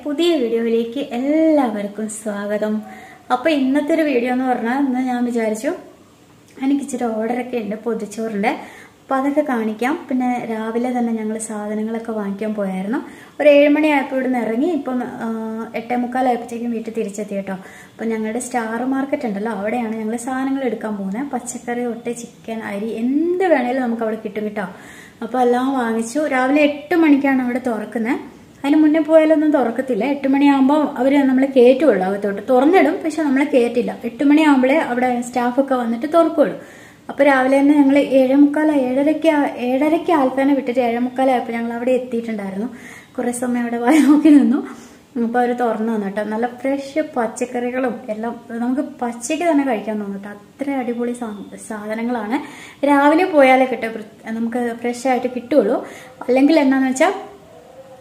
പുതിയ വീഡിയോയിലേക്ക് എല്ലാവർക്കും സ്വാഗതം. അപ്പോൾ ഇന്നത്തെ ഒരു വീഡിയോ എന്ന് പറഞ്ഞാൽ ഇന്ന് ഞാൻ വിചാരിച്ചു എനിക്ക് ഇച്ചിരി ഓർഡറൊക്കെ ഉണ്ട് പൊതിച്ചോറിൻ്റെ, അപ്പോൾ അതൊക്കെ കാണിക്കാം. പിന്നെ രാവിലെ തന്നെ ഞങ്ങൾ സാധനങ്ങളൊക്കെ വാങ്ങിക്കാൻ പോയായിരുന്നു. ഒരു 7 മണിയായപ്പോൾ ഇവിടെ നിന്ന് ഇറങ്ങി. ഇപ്പം 8:45 ആയപ്പോഴത്തേക്കും വീട്ടിൽ തിരിച്ചെത്തി കേട്ടോ. അപ്പോൾ ഞങ്ങളുടെ സ്റ്റാർ മാർക്കറ്റ് ഉണ്ടല്ലോ, അവിടെയാണ് ഞങ്ങൾ സാധനങ്ങൾ എടുക്കാൻ പോകുന്നത്. പച്ചക്കറി തൊട്ട് ചിക്കൻ, അരി എന്ത് വേണേലും നമുക്ക് അവിടെ കിട്ടും കേട്ടോ. അപ്പോൾ എല്ലാം വാങ്ങിച്ചു. രാവിലെ 8 മണിക്കാണ് അവിടെ തുറക്കുന്നത്. അതിന് മുന്നേ പോയാലൊന്നും തുറക്കത്തില്ല. 8 മണിയാകുമ്പോൾ അവർ നമ്മൾ കയറ്റുള്ളൂ അകത്തോട്ട്. തുറന്നിടും, പക്ഷെ നമ്മളെ കയറ്റില്ല. 8 മണിയാകുമ്പോഴേ അവിടെ സ്റ്റാഫൊക്കെ വന്നിട്ട് തുറക്കുള്ളൂ. അപ്പോൾ രാവിലെ തന്നെ ഞങ്ങൾ 7:45 ആൾക്കാരെ വിട്ടിട്ട് 7:45 ആയപ്പോൾ ഞങ്ങൾ അവിടെ എത്തിയിട്ടുണ്ടായിരുന്നു. കുറേ സമയം അവിടെ വായ നോക്കി നിന്നു. അപ്പോൾ അവർ തുറന്നു തന്നു കേട്ടോ. നല്ല ഫ്രഷ് പച്ചക്കറികളും എല്ലാം നമുക്ക് പച്ചയ്ക്ക് തന്നെ കഴിക്കാൻ തോന്നും കേട്ടോ. അത്ര അടിപൊളി സാധനങ്ങളാണ്. രാവിലെ പോയാലേ കിട്ടും, നമുക്ക് ഫ്രഷ് ആയിട്ട് കിട്ടുള്ളൂ. അല്ലെങ്കിൽ എന്താണെന്ന് വെച്ചാൽ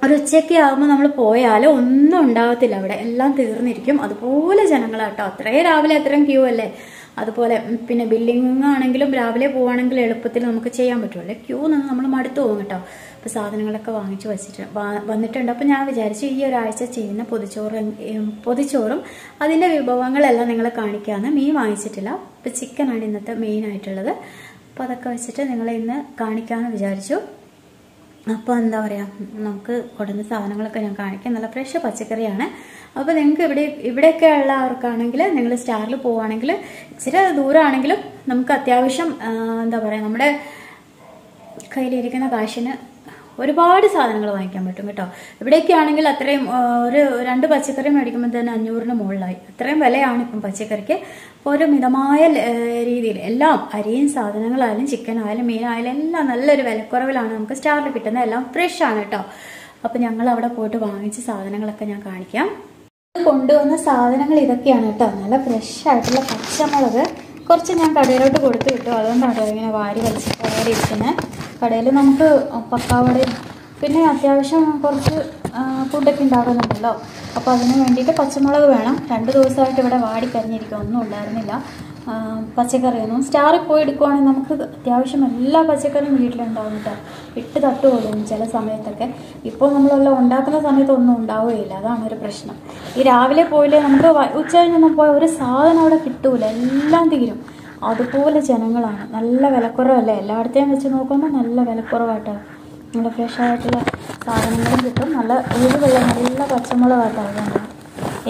ഒരു ഉച്ചയ്ക്ക് ആകുമ്പോൾ നമ്മൾ പോയാൽ ഒന്നും ഉണ്ടാകത്തില്ല, അവിടെ എല്ലാം തീർന്നിരിക്കും. അതുപോലെ ജനങ്ങളാട്ടോ, അത്രയും രാവിലെ അത്രയും ക്യൂ അല്ലേ. അതുപോലെ പിന്നെ ബില്ലിംഗ് ആണെങ്കിലും രാവിലെ പോവുകയാണെങ്കിൽ എളുപ്പത്തിൽ നമുക്ക് ചെയ്യാൻ പറ്റുമല്ലേ. ക്യൂ നിന്ന് നമ്മൾ മടുത്തു പോകും കേട്ടോ. അപ്പോൾ സാധനങ്ങളൊക്കെ വാങ്ങിച്ച് വന്നിട്ടുണ്ട്. അപ്പോൾ ഞാൻ വിചാരിച്ചു ഈ ഒരാഴ്ച ചെയ്യുന്ന പൊതിച്ചോറും അതിൻ്റെ വിഭവങ്ങളെല്ലാം നിങ്ങളെ കാണിക്കാമെന്ന്. മീൻ വാങ്ങിച്ചിട്ടില്ല, ഇപ്പോൾ ചിക്കനാണ് ഇന്നത്തെ മെയിൻ ആയിട്ടുള്ളത്. അപ്പോൾ അതൊക്കെ വെച്ചിട്ട് നിങ്ങളെ ഇന്ന് കാണിക്കാമെന്ന് വിചാരിച്ചു. അപ്പോൾ എന്താ പറയുക, നമുക്ക് കൊടുന്ന സാധനങ്ങളൊക്കെ ഞാൻ കാണിക്കാം. നല്ല ഫ്രഷ് പച്ചക്കറിയാണ്. അപ്പോൾ നിങ്ങൾക്ക് ഇവിടെയൊക്കെ ഉള്ളവർക്കാണെങ്കിൽ നിങ്ങൾ സ്റ്റാറിൽ പോവുകയാണെങ്കിൽ ഇച്ചിരി ദൂരമാണെങ്കിലും നമുക്ക് അത്യാവശ്യം എന്താ പറയുക, നമ്മുടെ കയ്യിലിരിക്കുന്ന കാശിന് ഒരുപാട് സാധനങ്ങൾ വാങ്ങിക്കാൻ പറ്റും കേട്ടോ. ഇവിടെയൊക്കെ ആണെങ്കിൽ അത്രയും ഒരു 2 പച്ചക്കറി മേടിക്കുമ്പോൾ തന്നെ 500-ന് മുകളിലായി. അത്രയും വിലയാണ് ഇപ്പം പച്ചക്കറിക്ക്. അപ്പോൾ ഒരു മിതമായ രീതിയിൽ എല്ലാം അരിയും സാധനങ്ങളായാലും ചിക്കനായാലും മീനായാലും എല്ലാം നല്ലൊരു വിലക്കുറവിലാണ് നമുക്ക് സ്റ്റാറിൽ കിട്ടുന്നത്. എല്ലാം ഫ്രഷ് ആണ് കേട്ടോ. അപ്പോൾ ഞങ്ങൾ അവിടെ പോയിട്ട് വാങ്ങിച്ച സാധനങ്ങളൊക്കെ ഞാൻ കാണിക്കാം. കൊണ്ടുവന്ന സാധനങ്ങൾ ഇതൊക്കെയാണ് കേട്ടോ. നല്ല ഫ്രഷ് ആയിട്ടുള്ള പച്ചമുളക് കുറച്ച് ഞാൻ കടയിലോട്ട് കൊടുത്തു വിട്ടു. അതുകൊണ്ടാണ് ഇങ്ങനെ വാരി വലിച്ചിരിക്കുന്നത്. കടയിൽ നമുക്ക് പക്കാവടയും പിന്നെ അത്യാവശ്യം കുറച്ച് ഫുഡൊക്കെ ഉണ്ടാകുന്നുണ്ടല്ലോ. അപ്പോൾ അതിന് വേണ്ടിയിട്ട് പച്ചമുളക് വേണം. 2 ദിവസമായിട്ട് ഇവിടെ വാടിക്കരിഞ്ഞിരിക്കും, ഒന്നും ഉണ്ടായിരുന്നില്ല. പച്ചക്കറിയൊന്നും സ്റ്റാറിൽ പോയി എടുക്കുവാണെങ്കിൽ നമുക്ക് അത്യാവശ്യം എല്ലാ പച്ചക്കറിയും വീട്ടിലുണ്ടാവും കേട്ടോ. ഇട്ട് തട്ടുപോലും ചില സമയത്തൊക്കെ. ഇപ്പോൾ നമ്മളെല്ലാം ഉണ്ടാക്കുന്ന സമയത്ത് ഒന്നും ഉണ്ടാവുകയില്ല, അതാണ് ഒരു പ്രശ്നം. ഈ രാവിലെ പോയില്ലേ നമുക്ക് ഉച്ച കഴിഞ്ഞൊന്നും പോയാൽ ഒരു സാധനം അവിടെ കിട്ടൂല, എല്ലാം തീരും. അതുപോലെ ജനങ്ങളാണ്. നല്ല വിലക്കുറവല്ലേ, എല്ലായിടത്തെയും വെച്ച് നോക്കുമ്പോൾ നല്ല വിലക്കുറവായിട്ടോ. നല്ല ഫ്രഷ് ആയിട്ടുള്ള സാധനങ്ങളും കിട്ടും. നല്ല എരിവുള്ള നല്ല പച്ചമുളകായിട്ടോ. അതുകൊണ്ട്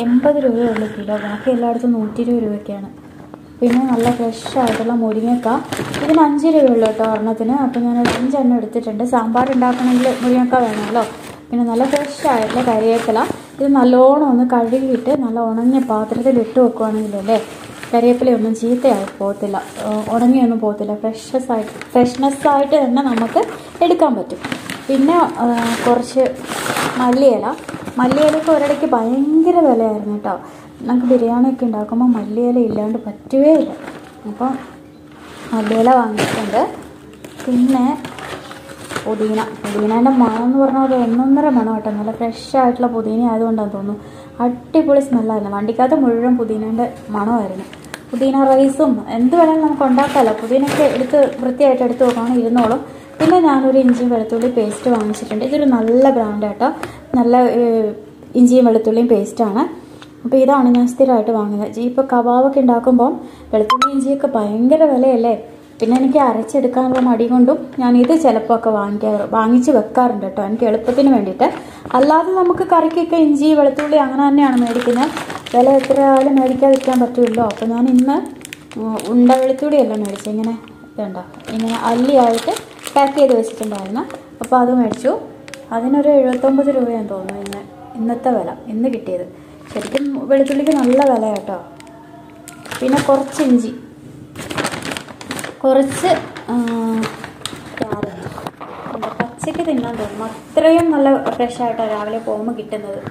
80 രൂപയുള്ളൂ കിലോ. ബാക്കി എല്ലായിടത്തും 120 രൂപയ്ക്കാണ്. പിന്നെ നല്ല ഫ്രഷ് ആയിട്ടുള്ള മുരിങ്ങക്ക, ഇതിന് 5 രൂപയുള്ളൂ കേട്ടോ ഒരെണ്ണത്തിന്. അപ്പോൾ ഞാൻ 5 എണ്ണം എടുത്തിട്ടുണ്ട്. സാമ്പാർ ഉണ്ടാക്കണമെങ്കിൽ മുരിങ്ങക്ക വേണമല്ലോ. പിന്നെ നല്ല ഫ്രഷ് ആയിട്ടുള്ള കരിവേപ്പില, ഇത് നല്ലോണം ഒന്ന് കഴുകിയിട്ട് നല്ല ഉണങ്ങിയ പാത്രത്തിൽ ഇട്ട് വെക്കുവാണെങ്കിലല്ലേ കരിവേപ്പിലയൊന്നും ചീത്തയായി പോകത്തില്ല, ഉണങ്ങിയൊന്നും പോകത്തില്ല. ഫ്രഷ്നെസ് ആയിട്ട് തന്നെ നമുക്ക് എടുക്കാൻ പറ്റും. പിന്നെ കുറച്ച് മല്ലിയിലൊക്കെ ഒരിടയ്ക്ക് ഭയങ്കര വിലയായിരുന്നു കേട്ടോ. നമുക്ക് ബിരിയാണിയൊക്കെ ഉണ്ടാക്കുമ്പോൾ മല്ലിയില ഇല്ലാണ്ട് പറ്റുകയേ ഇല്ല. അപ്പം മല്ലിയില വാങ്ങിയിട്ടുണ്ട്. പിന്നെ പുതിനേൻ്റെ മണം എന്ന് പറഞ്ഞാൽ ഒരു 1.5 മണം കേട്ടോ. നല്ല ഫ്രഷ് ആയിട്ടുള്ള പുതിന ആയതുകൊണ്ടാണെന്ന് തോന്നുന്നു. അടിപൊളി സ്മെല്ലായിരുന്നു. വണ്ടിക്കകത്ത് മുഴുവൻ പുതിനേൻ്റെ മണമായിരുന്നു. പുതിന റൈസും എന്ത് വേണമെങ്കിലും നമുക്ക് ഉണ്ടാക്കാമല്ലോ. പുതിനയൊക്കെ വൃത്തിയായിട്ട് എടുത്ത് വെക്കുകയാണെങ്കിൽ ഇരുന്നോളും. പിന്നെ ഞാനൊരു ഇഞ്ചിയും വെളുത്തുള്ളി പേസ്റ്റ് വാങ്ങിച്ചിട്ടുണ്ട്. ഇതൊരു നല്ല ബ്രാൻഡ് കേട്ടോ. നല്ല ഇഞ്ചിയും വെളുത്തുള്ളിയും പേസ്റ്റാണ്. അപ്പോൾ ഇതാണ് ഞാൻ സ്ഥിരമായിട്ട് വാങ്ങുന്നത്. ഇപ്പോൾ കബാബൊക്കെ ഉണ്ടാക്കുമ്പോൾ വെളുത്തുള്ളി ഇഞ്ചിയൊക്കെ ഭയങ്കര വിലയല്ലേ. പിന്നെ എനിക്ക് അരച്ചെടുക്കാനുള്ള മടി കൊണ്ടും ഞാനിത് ചിലപ്പോൾ ഒക്കെ വാങ്ങിച്ച് വെക്കാറുണ്ട് കേട്ടോ, എനിക്ക് എളുപ്പത്തിന് വേണ്ടിയിട്ട്. അല്ലാതെ നമുക്ക് കറിക്കൊക്കെ ഇഞ്ചി വെളുത്തുള്ളി അങ്ങനെ തന്നെയാണ് മേടിക്കുന്നത്. വില എത്ര ആയാലും മേടിക്കാതിരിക്കാൻ പറ്റുമല്ലോ. അപ്പോൾ ഞാൻ ഇന്ന് ഉണ്ട വെളുത്തുള്ളിയല്ല മേടിച്ചത്, ഇങ്ങനെ ഇതുണ്ടോ, ഇങ്ങനെ അല്ലിയായിട്ട് പാക്ക് ചെയ്ത് വെച്ചിട്ടുണ്ടായിരുന്നു. അപ്പോൾ അത് മേടിച്ചു. അതിനൊരു 79 രൂപയാണെന്ന് തോന്നുന്നു ഇന്നത്തെ വില, ഇന്ന് കിട്ടിയത്. ശരിക്കും വെളുത്തുള്ളിക്ക് നല്ല വില കേട്ടോ. പിന്നെ കുറച്ച് ഇഞ്ചി, കുറച്ച് പച്ചയ്ക്ക് തിന്നാൻ തോന്നും, അത്രയും നല്ല ഫ്രഷായിട്ടാണ് രാവിലെ പോകുമ്പോൾ കിട്ടുന്നത്.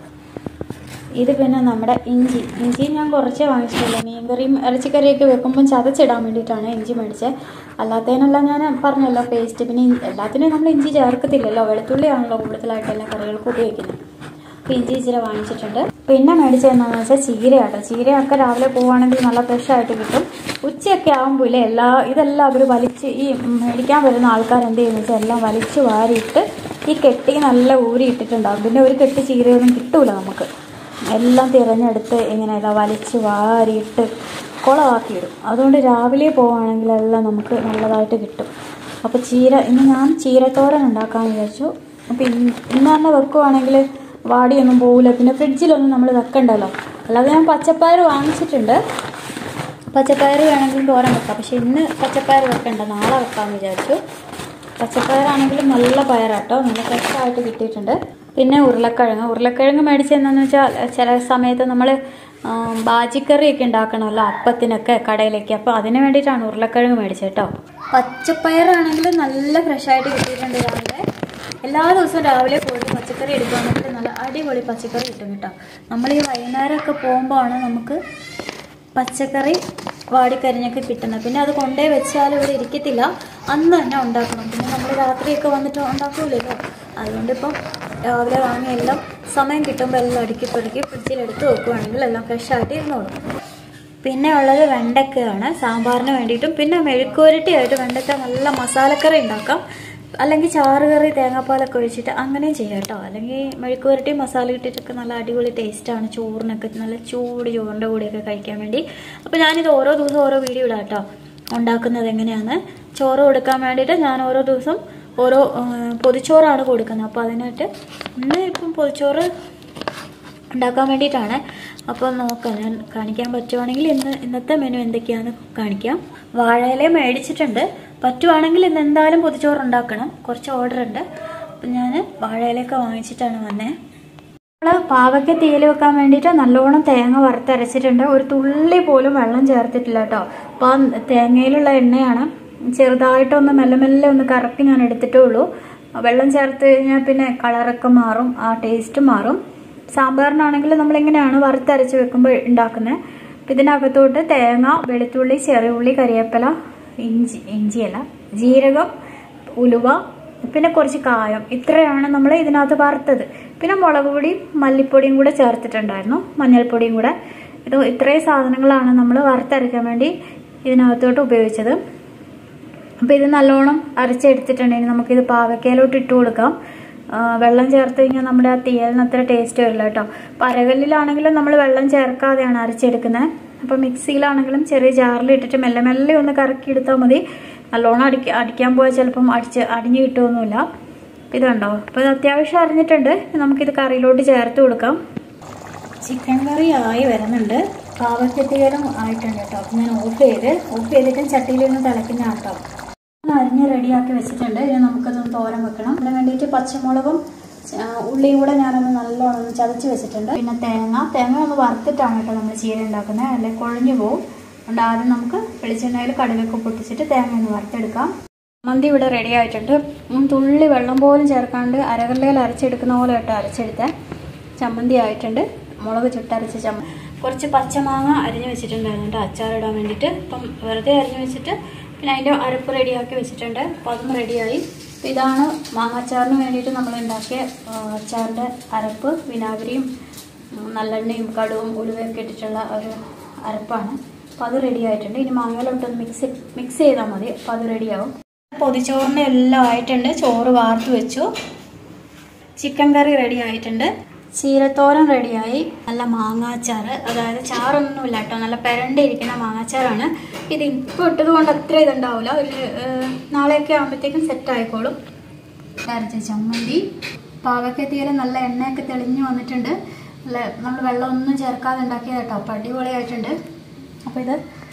ഇത് പിന്നെ നമ്മുടെ ഇഞ്ചി ഞാൻ കുറച്ചേ വാങ്ങിച്ചിട്ടുള്ളൂ. മീൻകറിയും ഇറച്ചിക്കറിയൊക്കെ വെക്കുമ്പം ചതച്ചിടാൻ വേണ്ടിയിട്ടാണ് ഇഞ്ചി മേടിച്ചത്. അല്ലാത്തതിനെല്ലാം ഞാൻ പറഞ്ഞല്ലോ പേസ്റ്റ്. പിന്നെ എല്ലാത്തിനും നമ്മൾ ഇഞ്ചി ചേർക്കത്തില്ലല്ലോ, വെളുത്തുള്ളിയാണല്ലോ കൂടുതലായിട്ട് എല്ലാ കറികൾക്കും ഉപയോഗിക്കുന്നത്. അപ്പോൾ ഇഞ്ചി ഇച്ചിരി വാങ്ങിച്ചിട്ടുണ്ട്. പിന്നെ മേടിച്ചതെന്നാന്ന് വെച്ചാൽ ചീരയാട്ടോ. ചീരയൊക്കെ രാവിലെ പോവുകയാണെങ്കിൽ നല്ല ഫ്രഷായിട്ട് കിട്ടും. ഉച്ചയൊക്കെ ആകുമ്പോൾ ഇതെല്ലാം അവർ വലിച്ച് ഈ മേടിക്കാൻ വരുന്ന ആൾക്കാർ എന്ത് ചെയ്യുന്നത് വെച്ചാൽ എല്ലാം വലിച്ച് വാരിയിട്ട് ഈ ഈ കെട്ടി നല്ല ഊരി ഇട്ടിട്ടുണ്ടാകും. പിന്നെ ഒരു കെട്ടി ചീരയൊന്നും കിട്ടൂല നമുക്ക്. എല്ലാം തിരഞ്ഞെടുത്ത് ഇങ്ങനെ വലിച്ച് വാരിയിട്ട് കുളമാക്കിയിടും. അതുകൊണ്ട് രാവിലെ പോവുകയാണെങ്കിൽ എല്ലാം നമുക്ക് നല്ലതായിട്ട് കിട്ടും. അപ്പോൾ ഇന്ന് ഞാൻ ചീരത്തോരൻ ഉണ്ടാക്കാമെന്ന് വിചാരിച്ചു. അപ്പോൾ ഇന്ന് തന്നെ വെക്കുവാണെങ്കിൽ വാടിയൊന്നും പോവില്ല. പിന്നെ ഫ്രിഡ്ജിലൊന്നും നമ്മൾ വെക്കണ്ടല്ലോ. അല്ലാതെ ഞാൻ പച്ചപ്പയർ വാങ്ങിച്ചിട്ടുണ്ട്. പച്ചപ്പയർ വേണമെങ്കിലും തോരൻ വെക്കാം. പക്ഷെ ഇന്ന് പച്ചപ്പയർ വെക്കണ്ട, നാളെ വെക്കാമെന്ന് വിചാരിച്ചു. പച്ചപ്പയറാണെങ്കിലും നല്ല പയറാട്ടോ, നല്ല ഫ്രഷായിട്ട് കിട്ടിയിട്ടുണ്ട്. പിന്നെ ഉരുളക്കിഴങ്ങ് മേടിച്ചെന്നു വെച്ചാൽ ചില സമയത്ത് നമ്മൾ ബാജിക്കറിയൊക്കെ ഉണ്ടാക്കണമല്ലോ അപ്പത്തിനൊക്കെ കടയിലേക്ക്. അപ്പോൾ അതിന് വേണ്ടിയിട്ടാണ് ഉരുളക്കിഴങ്ങ് മേടിച്ചത് കേട്ടോ. പച്ചപ്പയറാണെങ്കിൽ നല്ല ഫ്രഷായിട്ട് കിട്ടിയിട്ടുണ്ട് രാവിലെ. എല്ലാ ദിവസവും രാവിലെ പോയിട്ട് പച്ചക്കറി എടുക്കുകയാണെങ്കിൽ നല്ല അടിപൊളി പച്ചക്കറി കിട്ടും കേട്ടോ. നമ്മൾ ഈ വൈകുന്നേരമൊക്കെ പോകുമ്പോഴാണ് നമുക്ക് പച്ചക്കറി വാടിക്കരിഞ്ഞൊക്കെ കിട്ടുന്നത്. പിന്നെ അത് കൊണ്ടേ വെച്ചാൽ ഇവിടെ ഇരിക്കത്തില്ല, അന്ന് തന്നെ ഉണ്ടാക്കണം. പിന്നെ നമ്മൾ രാത്രിയൊക്കെ വന്നിട്ട് ഉണ്ടാക്കൂലല്ലോ. അതുകൊണ്ടിപ്പം രാവിലെ വാങ്ങി എല്ലാം സമയം കിട്ടുമ്പോൾ എല്ലാം അടുക്കി പൊടുക്കി ഫ്രിഡ്ജിലെടുത്ത് വെക്കുകയാണെങ്കിൽ എല്ലാം ഫ്രഷായിട്ട് ഇരുന്നോളും. പിന്നെ ഉള്ളത് വെണ്ടയ്ക്കയാണ് സാമ്പാറിന് വേണ്ടിയിട്ടും. പിന്നെ മെഴുക്കുവരട്ടിയായിട്ട് വെണ്ടയ്ക്ക നല്ല മസാലക്കറി ഉണ്ടാക്കാം. അല്ലെങ്കിൽ ചാറുകറി തേങ്ങാപ്പാലൊക്കെ ഒഴിച്ചിട്ട് അങ്ങനെയും ചെയ്യാം കേട്ടോ. അല്ലെങ്കിൽ മെഴുക്കുവരട്ടി മസാല ഇട്ടിട്ടൊക്കെ നല്ല അടിപൊളി ടേസ്റ്റാണ് ചോറിനൊക്കെ, നല്ല ചൂട് ചോറിൻ്റെ കൂടെയൊക്കെ കഴിക്കാൻ വേണ്ടി. അപ്പോൾ ഞാനിത് ഓരോ ദിവസം ഓരോ വീഡിയോ ഇടാം കേട്ടോ, ഉണ്ടാക്കുന്നത് എങ്ങനെയാണ്. ചോറ് കൊടുക്കാൻ വേണ്ടിയിട്ട് ഞാൻ ഓരോ ദിവസം ഓരോ പൊതിച്ചോറാണ് കൊടുക്കുന്നത്. അപ്പോൾ അതിനായിട്ട് ഇന്ന് ഇപ്പം പൊതിച്ചോറ് ഉണ്ടാക്കാൻ വേണ്ടിയിട്ടാണ്. അപ്പോൾ നോക്കാം, ഞാൻ കാണിക്കാൻ പറ്റുവാണെങ്കിൽ ഇന്നത്തെ മെനു എന്തൊക്കെയാണെന്ന് കാണിക്കാം. വാഴയില മേടിച്ചിട്ടുണ്ട്. പറ്റുവാണെങ്കിൽ ഇന്ന് എന്തായാലും പൊതിച്ചോറ് ഉണ്ടാക്കണം, കുറച്ച് ഓർഡർ ഉണ്ട്. അപ്പം ഞാൻ വാഴയിലൊക്കെ വാങ്ങിച്ചിട്ടാണ് വന്നത്. നമ്മൾ പാവയ്ക്ക തീയിൽ വെക്കാൻ വേണ്ടിയിട്ട് നല്ലോണം തേങ്ങ വറുത്തരച്ചിട്ടുണ്ട്. ഒരു തുള്ളി പോലും വെള്ളം ചേർത്തിട്ടില്ല കേട്ടോ. അപ്പോൾ ആ തേങ്ങയിലുള്ള എണ്ണയാണ് ചെറുതായിട്ടൊന്ന് മെല്ലെ മെല്ലെ ഒന്ന് കറക്കി ഞാൻ എടുത്തിട്ടേ ഉള്ളൂ. വെള്ളം ചേർത്ത് കഴിഞ്ഞാൽ പിന്നെ കളറൊക്കെ മാറും, ആ ടേസ്റ്റ് മാറും. സാമ്പാറിനാണെങ്കിൽ നമ്മളിങ്ങനെയാണ് വറുത്തരച്ച് വെക്കുമ്പോൾ ഉണ്ടാക്കുന്നത്. അപ്പം ഇതിനകത്തോട്ട് തേങ്ങ, വെളുത്തുള്ളി, ചെറിയുള്ളി, കരിവേപ്പില, ഇഞ്ചിയല്ല ജീരകം, ഉലുവ, പിന്നെ കുറച്ച് കായം, ഇത്രയാണ് നമ്മൾ ഇതിനകത്ത് വറുത്തത്. പിന്നെ മുളക് പൊടിയും മല്ലിപ്പൊടിയും കൂടെ ചേർത്തിട്ടുണ്ടായിരുന്നു, മഞ്ഞൾപ്പൊടിയും കൂടെ. ഇത്രയും സാധനങ്ങളാണ് നമ്മൾ വറുത്തരയ്ക്കാൻ വേണ്ടി ഇതിനകത്തോട്ട് ഉപയോഗിച്ചത്. അപ്പോൾ ഇത് നല്ലോണം അരച്ചെടുത്തിട്ടുണ്ടെങ്കിൽ നമുക്കിത് പാവയ്ക്കയിലോട്ട് ഇട്ട് കൊടുക്കാം. വെള്ളം ചേർത്ത് കഴിഞ്ഞാൽ നമ്മുടെ ആ തീയലിന് അത്ര ടേസ്റ്റ് വരില്ല കേട്ടോ. അപ്പോൾ അരകല്ലിലാണെങ്കിലും നമ്മൾ വെള്ളം ചേർക്കാതെയാണ് അരച്ചെടുക്കുന്നത്. അപ്പോൾ മിക്സിയിലാണെങ്കിലും ചെറിയ ജാറിൽ ഇട്ടിട്ട് മെല്ലെ മെല്ലെ ഒന്ന് കറക്കി എടുത്താൽ മതി. നല്ലോണം അടിക്കാൻ പോയാൽ ചിലപ്പം അടിഞ്ഞു കിട്ടുമൊന്നുമില്ല. ഇതുണ്ടോ, അപ്പോൾ ഇത് അത്യാവശ്യം അരിഞ്ഞിട്ടുണ്ട്. നമുക്കിത് കറിയിലോട്ട് ചേർത്ത് കൊടുക്കാം. ചിക്കൻ കറി ആയി വരുന്നുണ്ട്, പാവയ്ക്കത്തിലും ആയിട്ടുണ്ട് കേട്ടോ. അപ്പം ഞാൻ ഓഫ് ചെയ്തിട്ട് ചട്ടിയിലൊന്ന് തിളയ്ക്കുന്ന കേട്ടോ. അരിഞ്ഞ് റെഡിയാക്കി വെച്ചിട്ടുണ്ട്. ഇനി നമുക്കതൊന്ന് തോരൻ വെക്കണം. അതിന് വേണ്ടിയിട്ട് പച്ചമുളകും ഉള്ളിയും കൂടെ ഞാനൊന്ന് നല്ലോണം ഒന്ന് ചതച്ച് വെച്ചിട്ടുണ്ട്. പിന്നെ തേങ്ങ ഒന്ന് വറുത്തിട്ടാണ് കേട്ടോ നമ്മൾ ചീര ഉണ്ടാക്കുന്നത്, അല്ലെങ്കിൽ കുഴഞ്ഞു പോകും. അതുകൊണ്ട് ആദ്യം നമുക്ക് വെളിച്ചെണ്ണയിൽ കടുകൊക്കെ പൊട്ടിച്ചിട്ട് തേങ്ങ ഒന്ന് വറുത്തെടുക്കാം. മന്തി ഇവിടെ റെഡി ആയിട്ടുണ്ട്. തുള്ളി വെള്ളം പോലും ചേർക്കാണ്ട് അരകല്ലയിൽ അരച്ചെടുക്കുന്ന പോലെ കേട്ടോ അരച്ചെടുത്ത ചമ്മന്തി ആയിട്ടുണ്ട്. മുളക് ചുട്ടരച്ച ചമ്മന്തി. കുറച്ച് പച്ചമാങ്ങ അരിഞ്ഞ് വെച്ചിട്ടുണ്ടായിരുന്നു കേട്ടോ അച്ചാറിടാൻ വേണ്ടിയിട്ട്. അപ്പം വെറുതെ അരിഞ്ഞ് വെച്ചിട്ട് പിന്നെ അതിൻ്റെ അരപ്പ് റെഡിയാക്കി വെച്ചിട്ടുണ്ട്. അപ്പോൾ അതും റെഡിയായി. അപ്പോൾ ഇതാണ് മാങ്ങാച്ചാറിന് വേണ്ടിയിട്ട് നമ്മൾ ഉണ്ടാക്കിയ അച്ചാറിൻ്റെ അരപ്പ്. വിനാഗിരിയും നല്ലെണ്ണയും കടുവും ഉലുവയൊക്കെ ഇട്ടിട്ടുള്ള ഒരു അരപ്പാണ്. അപ്പോൾ അത് റെഡി ആയിട്ടുണ്ട്. ഇനി മാങ്ങയിലോട്ടൊന്ന് മിക്സ് ചെയ്താൽ മതി. അപ്പോൾ അത് റെഡിയാവും. പൊതിച്ചോറിൻ്റെ എല്ലാം ആയിട്ടുണ്ട്. ചോറ് വാർത്ത് വെച്ചു. ചിക്കൻ കറി റെഡി ആയിട്ടുണ്ട്. ചീരത്തോരൻ റെഡിയായി. നല്ല മാങ്ങാച്ചാറ്, അതായത് ചാറൊന്നുമില്ല കേട്ടോ, നല്ല പെരണ്ടിരിക്കുന്ന മാങ്ങാച്ചാറാണ്. ഇത് ഇപ്പോൾ ഇട്ടത് കൊണ്ട് അത്ര ഇതുണ്ടാവില്ല, ഒരു നാളെയൊക്കെ ആകുമ്പോഴത്തേക്കും സെറ്റ് ആയിക്കോളും. അരച്ച ചമ്മന്തി, പാവയ്ക്കത്തിയിൽ നല്ല എണ്ണയൊക്കെ തെളിഞ്ഞ് വന്നിട്ടുണ്ട്. നല്ല നമ്മൾ വെള്ളമൊന്നും ചേർക്കാതെ ഉണ്ടാക്കിയത് കേട്ടോ. അപ്പോൾ അടിപൊളിയായിട്ടുണ്ട്. അപ്പോൾ ഇത്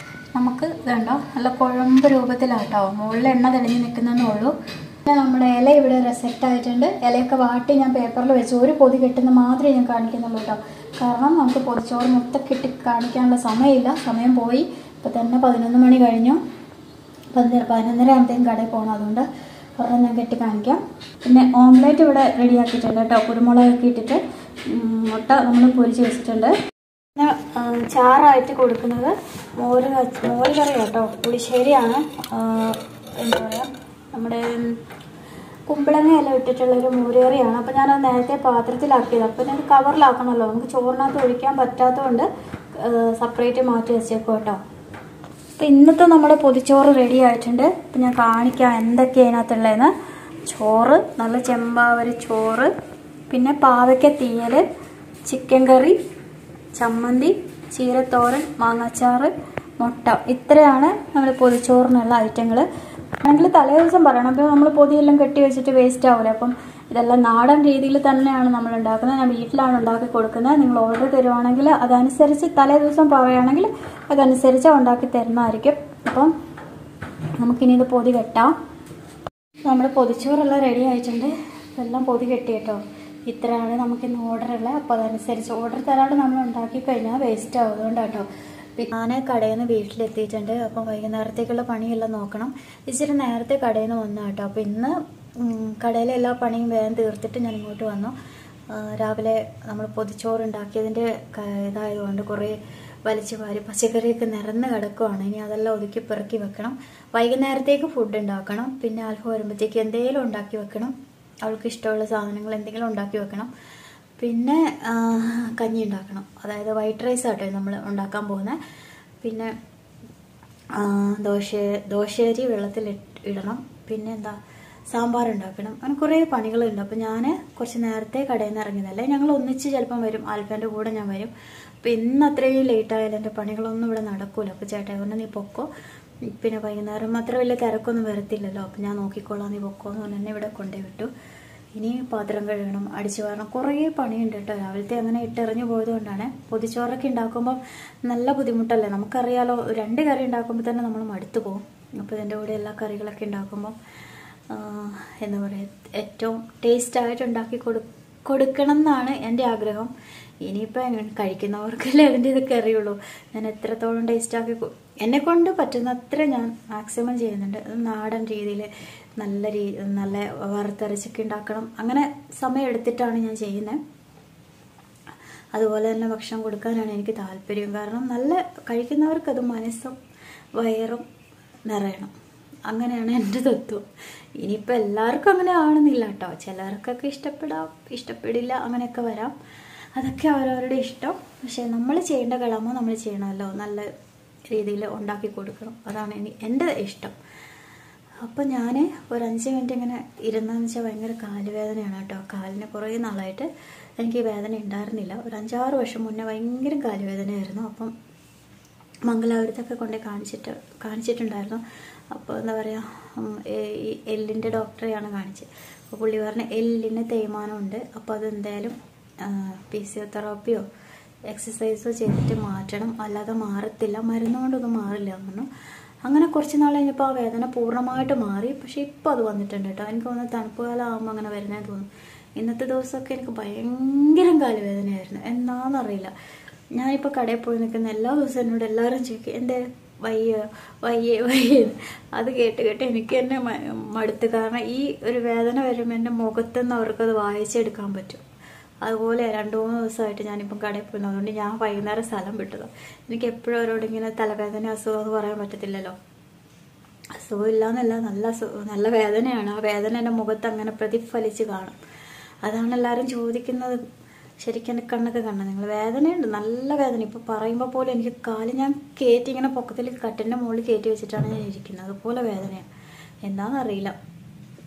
നമുക്ക് ഇതുണ്ടോ നല്ല കുഴമ്പ് രൂപത്തിലാട്ടോ, മുകളിൽ എണ്ണ തെളിഞ്ഞ് നിൽക്കുന്നതേ ഉള്ളൂ. നമ്മുടെ ഇല ഇവിടെ സെറ്റായിട്ടുണ്ട്. ഇലയൊക്കെ വാട്ടി ഞാൻ പേപ്പറിൽ വെച്ച് ഒരു പൊതി കെട്ടുന്ന മാത്രമേ ഞാൻ കാണിക്കുന്നുള്ളൂ കേട്ടോ. കാരണം നമുക്ക് പൊതിച്ചോറ് മൊത്തം കെട്ടി കാണിക്കാനുള്ള സമയമില്ല, സമയം പോയി. ഇപ്പോൾ തന്നെ 11 മണി കഴിഞ്ഞു. 11:30 ആകുമ്പോഴത്തേക്കും കടയിൽ പോകണം. അതുകൊണ്ട് ഒരെണ്ണം ഞാൻ കെട്ടി കാണിക്കാം. പിന്നെ ഓംലേറ്റ് ഇവിടെ റെഡിയാക്കിയിട്ടുണ്ട് കേട്ടോ. കുരുമുളകൊക്കെ ഇട്ടിട്ട് മുട്ട നമ്മൾ പൊരിച്ച് വെച്ചിട്ടുണ്ട്. പിന്നെ ചാറായിട്ട് കൊടുക്കുന്നത് മോര് കറി കേട്ടോ. പുളിശ്ശേരിയാണ്, എന്താ പറയുക, നമ്മുടെ കുമ്പളങ്ങ എല്ലാം ഇട്ടിട്ടുള്ളൊരു മോരുകറിയാണ്. അപ്പോൾ ഞാനത് നേരത്തെ പാത്രത്തിലാക്കിയത്. അപ്പോൾ ഞാൻ കവറിലാക്കണമല്ലോ, നമുക്ക് ചോറിനകത്ത് ഒഴിക്കാൻ പറ്റാത്തതുകൊണ്ട് സെപ്പറേറ്റ് മാറ്റി വെച്ചേക്കും കേട്ടോ. അപ്പോൾ ഇന്നത്തെ നമ്മുടെ പൊതിച്ചോറ് റെഡി ആയിട്ടുണ്ട്. അപ്പോൾ ഞാൻ കാണിക്കാം എന്തൊക്കെയാണ് അതിനകത്തുള്ളതെന്ന്. ചോറ്, നല്ല ചെമ്പാവരി ചോറ്, പിന്നെ പാവയ്ക്ക തീയൽ, ചിക്കൻ കറി, ചമ്മന്തി, ചീരത്തോരൻ, മാങ്ങാച്ചാറ്, മുട്ട. ഇത്രയാണ് നമ്മൾ പൊതിച്ചോറിനുള്ള ഐറ്റങ്ങൾ. ആണെങ്കിൽ തലേ ദിവസം പറയണം. അപ്പോൾ നമ്മൾ പൊതിയെല്ലാം കെട്ടി വെച്ചിട്ട് വേസ്റ്റ് ആവില്ല. അപ്പം ഇതെല്ലാം നാടൻ രീതിയിൽ തന്നെയാണ് നമ്മൾ ഉണ്ടാക്കുന്നത്. ഞാൻ വീട്ടിലാണ് ഉണ്ടാക്കി കൊടുക്കുന്നത്. നിങ്ങൾ ഓർഡർ തരുവാണെങ്കിൽ അതനുസരിച്ച് തലേ ദിവസം പറയുകയാണെങ്കിൽ അതനുസരിച്ച് ഉണ്ടാക്കി തരുന്നതായിരിക്കും. അപ്പം നമുക്കിനി ഇത് പൊതി കെട്ടാം. നമ്മുടെ പൊതിച്ചോറെല്ലാം റെഡി ആയിട്ടുണ്ട്. എല്ലാം പൊതി കെട്ടി കേട്ടോ. ഇത്രയാണ് നമുക്കിന്ന് ഓർഡറുള്ളത്. അപ്പോൾ അതനുസരിച്ച് ഓർഡർ തരാണ്ട് നമ്മൾ ഉണ്ടാക്കി കഴിഞ്ഞാൽ വേസ്റ്റ് ആവും. അതുകൊണ്ടാട്ടോ. ഞാൻ കടയിൽ നിന്ന് വീട്ടിലെത്തിയിട്ടുണ്ട്. അപ്പം വൈകുന്നേരത്തേക്കുള്ള പണിയെല്ലാം നോക്കണം. ഇച്ചിരി നേരത്തെ കടയിൽ നിന്ന് വന്നു കേട്ടോ. അപ്പോൾ ഇന്ന് കടയിലെ എല്ലാ പണിയും വേഗം തീർത്തിട്ട് ഞാൻ ഇങ്ങോട്ട് വന്നു. രാവിലെ നമ്മൾ പൊതിച്ചോറ് ഉണ്ടാക്കിയതിൻ്റെ ഇതായതുകൊണ്ട് കുറേ വലിച്ചു വാരി പച്ചക്കറിയൊക്കെ നിരന്ന് കിടക്കുവാണ്. ഇനി അതെല്ലാം ഒതുക്കി പെറുക്കി വെക്കണം. വൈകുന്നേരത്തേക്ക് ഫുഡ് ഉണ്ടാക്കണം. പിന്നെ ആൽഫ വരുമ്പോഴത്തേക്ക് എന്തെങ്കിലും ഉണ്ടാക്കി വെക്കണം. അവൾക്ക് ഇഷ്ടമുള്ള സാധനങ്ങൾ എന്തെങ്കിലും ഉണ്ടാക്കി വെക്കണം. പിന്നെ കഞ്ഞി ഉണ്ടാക്കണം. അതായത് വൈറ്റ് റൈസ് ആട്ടോ നമ്മൾ ഉണ്ടാക്കാൻ പോകുന്നത്. പിന്നെ ദോശയരി വെള്ളത്തിൽ ഇടണം. പിന്നെ എന്താ സാമ്പാർ ഉണ്ടാക്കണം. അങ്ങനെ കുറേ പണികളുണ്ട്. അപ്പോൾ ഞാൻ കുറച്ച് നേരത്തെ കടയിൽ നിന്ന് ഇറങ്ങിയതല്ലേ. ഞങ്ങൾ ഒന്നിച്ച് ചിലപ്പം വരും. ആൽഫേൻ്റെ കൂടെ ഞാൻ വരും. അപ്പോൾ ഇന്ന് അത്രയും ലേറ്റ് ആയാലും എൻ്റെ പണികളൊന്നും ഇവിടെ നടക്കൂല. അപ്പോൾ ചേട്ടാ പറഞ്ഞാൽ നീ പൊക്കോ, പിന്നെ വൈകുന്നേരം അത്ര വലിയ തിരക്കൊന്നും വരത്തില്ലല്ലോ, അപ്പോൾ ഞാൻ നോക്കിക്കോളാം, നീ പൊക്കോ എന്ന് പറഞ്ഞ് എന്നെ ഇവിടെ കൊണ്ടേ വിട്ടു. ഇനി പാത്രം കഴുകണം, അടിച്ചു വാരണം, കുറേ പണിയുണ്ട് കേട്ടോ. രാവിലത്തെ അങ്ങനെ ഇട്ടെറിഞ്ഞു പോയത് കൊണ്ടാണ്. പൊതിച്ചോറൊക്കെ ഉണ്ടാക്കുമ്പോൾ നല്ല ബുദ്ധിമുട്ടല്ലേ. നമുക്കറിയാലോ, 2 കറി ഉണ്ടാക്കുമ്പോൾ തന്നെ നമ്മൾ മടുത്തു പോകും. അപ്പോൾ ഇതിൻ്റെ കൂടെ എല്ലാ കറികളൊക്കെ ഉണ്ടാക്കുമ്പം എന്താ പറയുക, ഏറ്റവും ടേസ്റ്റായിട്ട് ഉണ്ടാക്കി കൊടുക്കണം എന്നാണ് എൻ്റെ ആഗ്രഹം. ഇനിയിപ്പോൾ കഴിക്കുന്നവർക്കല്ലേ അതിൻ്റെ ഇതൊക്കെ അറിയുള്ളൂ. ഞാൻ എത്രത്തോളം ടേസ്റ്റാക്കി എന്നെക്കൊണ്ട് പറ്റുന്ന അത്ര ഞാൻ മാക്സിമം ചെയ്യുന്നുണ്ട്. നാടൻ രീതിയിൽ നല്ല വറുത്തരച്ചൊക്കെ ഉണ്ടാക്കണം. അങ്ങനെ സമയം എടുത്തിട്ടാണ് ഞാൻ ചെയ്യുന്നത്. അതുപോലെ തന്നെ ഭക്ഷണം കൊടുക്കാനാണ് എനിക്ക് താല്പര്യം. കാരണം നല്ല കഴിക്കുന്നവർക്കത് മനസ്സും വയറും നിറയണം. അങ്ങനെയാണ് എൻ്റെ തത്വം. ഇനിയിപ്പോൾ എല്ലാവർക്കും അങ്ങനെ ആവണമെന്നില്ല കേട്ടോ. ചിലർക്കൊക്കെ ഇഷ്ടപ്പെടില്ല, അങ്ങനെയൊക്കെ വരാം. അതൊക്കെ അവരവരുടെ ഇഷ്ടം. പക്ഷെ നമ്മൾ ചെയ്യേണ്ട കടമ നമ്മൾ ചെയ്യണമല്ലോ. നല്ല രീതിയിൽ ഉണ്ടാക്കി കൊടുക്കണം. അതാണ് എൻ്റെ ഇഷ്ടം. അപ്പോൾ ഞാൻ ഒരു 5 മിനിറ്റ് ഇങ്ങനെ ഇരുന്നതെന്ന് വെച്ചാൽ ഭയങ്കര കാലുവേദനയാണ് കേട്ടോ. കാലിന് കുറേ നാളായിട്ട് എനിക്ക് വേദന ഉണ്ടായിരുന്നില്ല. ഒരു 5-6 വർഷം മുന്നേ ഭയങ്കര കാലുവേദനയായിരുന്നു. അപ്പം മംഗലാപുരത്തൊക്കെ കൊണ്ട് കാണിച്ചിട്ടുണ്ടായിരുന്നു. അപ്പോൾ എന്താ പറയുക, ഈ എല്ലിൻ്റെ ഡോക്ടറെയാണ് കാണിച്ചത്. അപ്പോൾ പുള്ളി പറഞ്ഞ എല്ലിന് തേയ്മാനമുണ്ട്. അപ്പോൾ അതെന്തായാലും ഫിസിയോതെറാപ്പിയോ എക്സസൈസോ ചെയ്തിട്ട് മാറ്റണം, അല്ലാതെ മാറത്തില്ല, മരുന്ന് കൊണ്ടൊന്നും മാറില്ല എന്ന് പറഞ്ഞു. അങ്ങനെ കുറച്ച് നാൾ കഴിഞ്ഞപ്പോൾ ആ വേദന പൂർണ്ണമായിട്ട് മാറി. പക്ഷേ ഇപ്പോൾ അത് വന്നിട്ടുണ്ട് കേട്ടോ. എനിക്ക് തോന്നുന്നു തണുപ്പ് കാലം ആകുമ്പോൾ അങ്ങനെ വരുന്നതെന്ന് തോന്നുന്നു. ഇന്നത്തെ ദിവസമൊക്കെ എനിക്ക് ഭയങ്കര കാലുവേദനയായിരുന്നു. എന്താണെന്നറിയില്ല. ഞാനിപ്പോൾ കടയിൽ പോയി നിൽക്കുന്ന എല്ലാ ദിവസവും എന്നോട് എല്ലാവരും ചോദിക്കും, എൻ്റെ വയ്യേ. അത് കേട്ട് എനിക്ക് തന്നെ മടുത്ത്. കാരണം ഈ ഒരു വേദന വരുമ്പോൾ എൻ്റെ മുഖത്തുനിന്ന് അവർക്കത് വായിച്ചെടുക്കാൻ പറ്റും. അതുപോലെ 2-3 ദിവസമായിട്ട് ഞാനിപ്പം കടയിൽ പോകുന്നത്. അതുകൊണ്ട് ഞാൻ വൈകുന്നേരം സ്ഥലം വിട്ടതാണ്. എനിക്ക് എപ്പോഴും അവരോട് ഇങ്ങനെ തലവേദന അസുഖം എന്ന് പറയാൻ പറ്റത്തില്ലല്ലോ. അസുഖമില്ല എന്നല്ല, നല്ല വേദനയാണ്. ആ വേദന എൻ്റെ മുഖത്ത് അങ്ങനെ പ്രതിഫലിച്ച് കാണും. അതാണ് എല്ലാവരും ചോദിക്കുന്നത്. ശരിക്കും എൻ്റെ കണ്ണൊക്കെ കാണണം. നിങ്ങൾ വേദനയുണ്ട്, നല്ല വേദന. ഇപ്പോൾ പറയുമ്പോൾ പോലും എനിക്ക് കാല് ഞാൻ കയറ്റി ഇങ്ങനെ പൊക്കത്തിൽ കട്ടിൻ്റെ മുകളിൽ കയറ്റി വെച്ചിട്ടാണ് ഞാൻ ഇരിക്കുന്നത്. അതുപോലെ വേദനയാണ്. എന്താണെന്നറിയില്ല.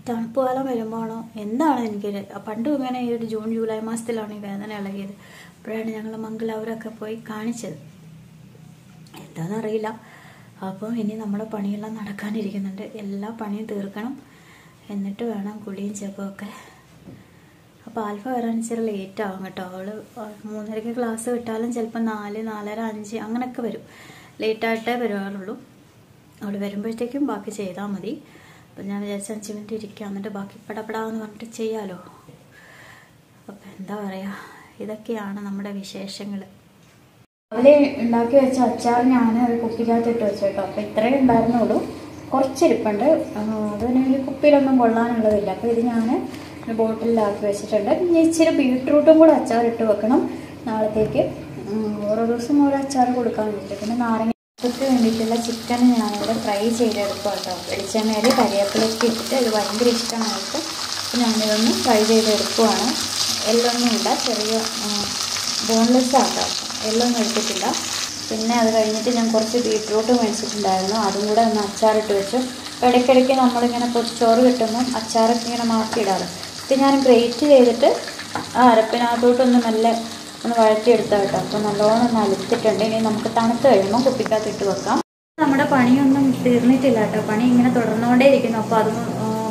തണുപ്പ് കാലം വരുമ്പോഴാണോ എന്താണ് എനിക്ക് പണ്ടും ഇങ്ങനെ ഈ ഒരു ജൂൺ ജൂലൈ മാസത്തിലാണ് ഈ വേദന ഇളകിയത്. അപ്പോഴാണ് ഞങ്ങൾ മംഗലാപുരമൊക്കെ പോയി കാണിച്ചത്. എന്താണെന്നറിയില്ല. അപ്പോൾ ഇനി നമ്മുടെ പണിയെല്ലാം നടക്കാനിരിക്കുന്നുണ്ട്. എല്ലാ പണിയും തീർക്കണം. എന്നിട്ട് വേണം കുളിയും ചെപ്പമൊക്കെ. അപ്പോൾ ആൽഫ വരാൻ ഇച്ചിരി ലേറ്റ് ആവും കേട്ടോ. അവൾ 3:30 ക്ലാസ് വിട്ടാലും ചിലപ്പോൾ 4, 4:30, 5 അങ്ങനെയൊക്കെ വരും. ലേറ്റായിട്ടേ വരുവാറുള്ളൂ. അവൾ വരുമ്പോഴത്തേക്കും ബാക്കി ചെയ്താൽ മതി. അപ്പം ഞാൻ വിചാരിച്ച 5 മിനിറ്റ് ഇരിക്കുക, എന്നിട്ട് ബാക്കി പടപടാന്ന് പറഞ്ഞിട്ട് ചെയ്യാമല്ലോ. അപ്പം എന്താ പറയുക, ഇതൊക്കെയാണ് നമ്മുടെ വിശേഷങ്ങൾ. രാവിലെ ഉണ്ടാക്കി വെച്ച അച്ചാർ ഞാൻ ഒരു കുപ്പിക്കകത്ത് ഇട്ട് വെച്ചു കേട്ടോ. അപ്പോൾ ഇത്രയും ഉണ്ടായിരുന്നുള്ളൂ. കുറച്ചിരിപ്പുണ്ട്. അതിന് ഈ കുപ്പിയിലൊന്നും കൊള്ളാനുള്ളതില്ല. അപ്പോൾ ഇത് ഞാൻ ബോട്ടിലാക്കി വെച്ചിട്ടുണ്ട്. ഇനി ഇച്ചിരി ബീട്രൂട്ടും കൂടെ അച്ചാർ ഇട്ട് വെക്കണം നാളത്തേക്ക്. ഓരോ ദിവസം ഓരോ അച്ചാർ കൊടുക്കാൻ വേണ്ടിയിട്ട്. പിന്നെ നാരങ്ങക്ക് വേണ്ടിയിട്ടുള്ള ചിക്കൻ ഞാനിവിടെ ഫ്രൈ ചെയ്തെടുക്കുക കേട്ടോ. വെളിച്ചെണ്ണയിൽ കരിവേപ്പിലൊക്കെ ഇട്ടിട്ട് ഇത് ഭയങ്കര ഇഷ്ടമായിട്ട് ഞാനിതൊന്ന് ഫ്രൈ ചെയ്തെടുക്കുവാണ്. എല്ലൊന്നുമില്ല, ചെറിയ ബോൺലെസ് ആട്ടോ. എല്ലൊന്നും എടുത്തിട്ടില്ല. പിന്നെ അത് കഴിഞ്ഞിട്ട് ഞാൻ കുറച്ച് ബീട്രൂട്ട് മേടിച്ചിട്ടുണ്ടായിരുന്നു. അതും കൂടെ ഒന്ന് അച്ചാറിട്ട് വെച്ചു. ഇടയ്ക്കിടയ്ക്ക് നമ്മളിങ്ങനെ പൊതിച്ചോറ് കിട്ടുമ്പം അച്ചാറൊക്കെ ഇങ്ങനെ മാറ്റിയിടാറ്. ഇത് ഞാൻ ഗ്രേറ്റ് ചെയ്തിട്ട് ആ അരപ്പിനകത്തോട്ടൊന്ന് മെല്ലെ ഒന്ന് വഴറ്റിയെടുത്താൽ കേട്ടോ. അപ്പോൾ നല്ലോണം ഒന്ന് അലുത്തിട്ടുണ്ട്. ഇനി നമുക്ക് തണുത്ത് കഴിയുമ്പോൾ കുപ്പിക്കകത്തിട്ട് വെക്കാം. നമ്മുടെ പണിയൊന്നും തീർന്നിട്ടില്ല കേട്ടോ. പണി ഇങ്ങനെ തുടർന്നുകൊണ്ടേ ഇരിക്കുന്നു. അപ്പോൾ അത്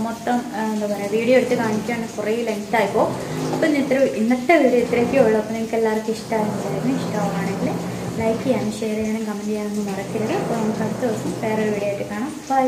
മൊത്തം എന്താ പറയുക വീഡിയോ എടുത്ത് കാണിക്കുകയാണെങ്കിൽ കുറേ ലെങ്ത് ആയിപ്പോൾ. അപ്പോൾ ഇന്നത്തെ വീഡിയോ ഇത്രയൊക്കെ ഉള്ളൂ. അപ്പോൾ നിങ്ങൾക്ക് എല്ലാവർക്കും ഇഷ്ടമായിരുന്നു. ഇഷ്ടമാണെങ്കിൽ ലൈക്ക് ചെയ്യാനും ഷെയർ ചെയ്യാനും കമൻറ്റ് ചെയ്യാനൊന്നും മറക്കരുത്. അപ്പോൾ നമുക്ക് അടുത്ത ദിവസം വേറൊരു വീഡിയോ ആയിട്ട് കാണാം. ബൈ.